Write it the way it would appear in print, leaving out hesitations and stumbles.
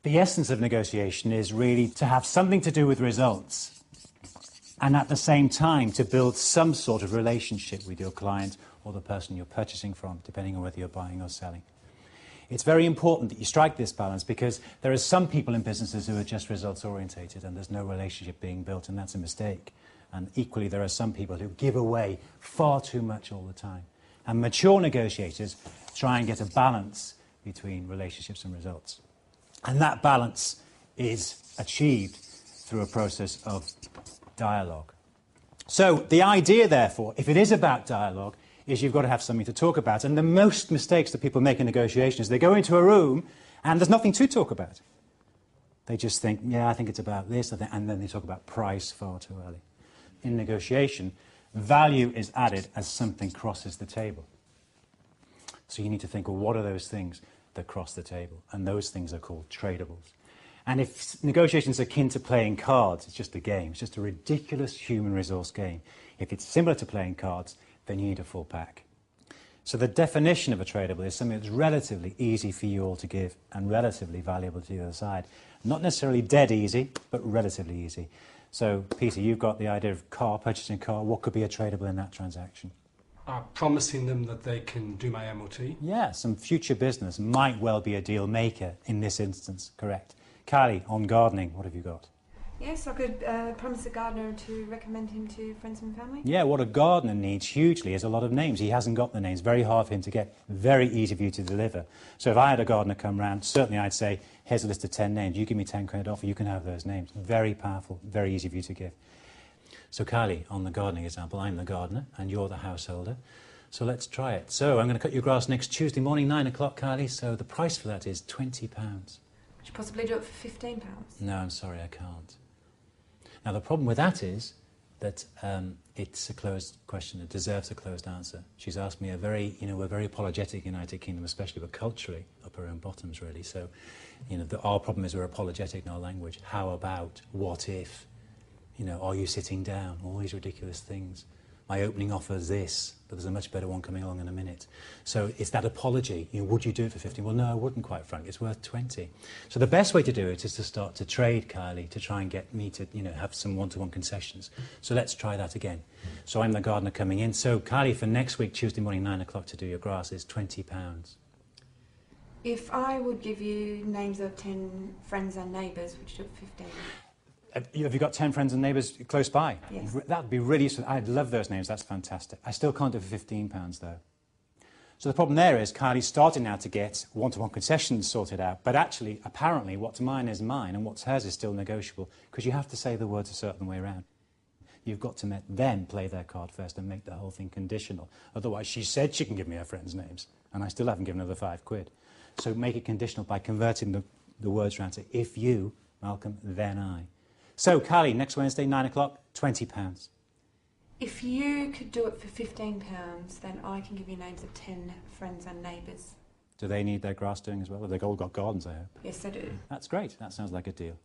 The essence of negotiation is really to have something to do with results and at the same time to build some sort of relationship with your client or the person you're purchasing from, depending on whether you're buying or selling. It's very important that you strike this balance because there are some people in businesses who are just results orientated and there's no relationship being built, and that's a mistake. And equally, there are some people who give away far too much all the time. And mature negotiators try and get a balance between relationships and results. And that balance is achieved through a process of dialogue. So the idea, therefore, if it is about dialogue, is you've got to have something to talk about. And the most mistakes that people make in negotiation is they go into a room and there's nothing to talk about. They just think, yeah, I think it's about this, and then they talk about price far too early. In negotiation, value is added as something crosses the table. So you need to think, well, what are those things that cross the table? And those things are called tradables. And if negotiations are akin to playing cards, it's just a game. It's just a ridiculous human resource game. If it's similar to playing cards, then you need a full pack. So the definition of a tradable is something that's relatively easy for you all to give and relatively valuable to the other side. Not necessarily dead easy, but relatively easy. So, Peter, you've got the idea of purchasing a car. What could be a tradable in that transaction? Promising them that they can do my MOT. Yeah, some future business might well be a deal maker in this instance, correct. Kylie, on gardening, what have you got? Yes, I could promise a gardener to recommend him to friends and family. Yeah, what a gardener needs hugely is a lot of names. He hasn't got the names. Very hard for him to get. Very easy for you to deliver. So if I had a gardener come round, certainly I'd say, here's a list of 10 names. You give me 10 credit offer, you can have those names. Very powerful, very easy for you to give. So Kylie, on the gardening example, I'm the gardener and you're the householder. So let's try it. So I'm going to cut your grass next Tuesday morning, 9 o'clock, Kylie. So the price for that is £20. Could you possibly do it for £15? No, I'm sorry, I can't. Now, the problem with that is that it's a closed question. It deserves a closed answer. She's asked me we're very apologetic in the United Kingdom, especially, but culturally, up our own bottoms, really. So, our problem is we're apologetic in our language. How about, what if, are you sitting down? All these ridiculous things. My opening offer is this, but there's a much better one coming along in a minute. So it's that apology. Would you do it for 15? Well, no, I wouldn't, quite frankly. It's worth 20. So the best way to do it is to start to trade, Kylie, to try and get me to, have some one-to-one concessions. So let's try that again. So I'm the gardener coming in. So, Kylie, for next week, Tuesday morning, 9 o'clock, to do your grass is £20. If I would give you names of 10 friends and neighbours, would you do it for 15? Have you got 10 friends and neighbours close by? Yes. That'd be really useful. I'd love those names. That's fantastic. I still can't do it for £15, though. So the problem there is Kylie's starting now to get one-to-one concessions sorted out, but actually, apparently, what's mine is mine and what's hers is still negotiable, because you have to say the words a certain way around. You've got to let them play their card first and make the whole thing conditional. Otherwise, she said she can give me her friends' names, and I still haven't given her the £5. So make it conditional by converting the words around to, if you, Malcolm, then I. So, Kylie, next Wednesday, 9 o'clock, £20. If you could do it for £15, then I can give you names of 10 friends and neighbours. Do they need their grass doing as well? They've all got gardens, I hope. Yes, they do. That's great. That sounds like a deal.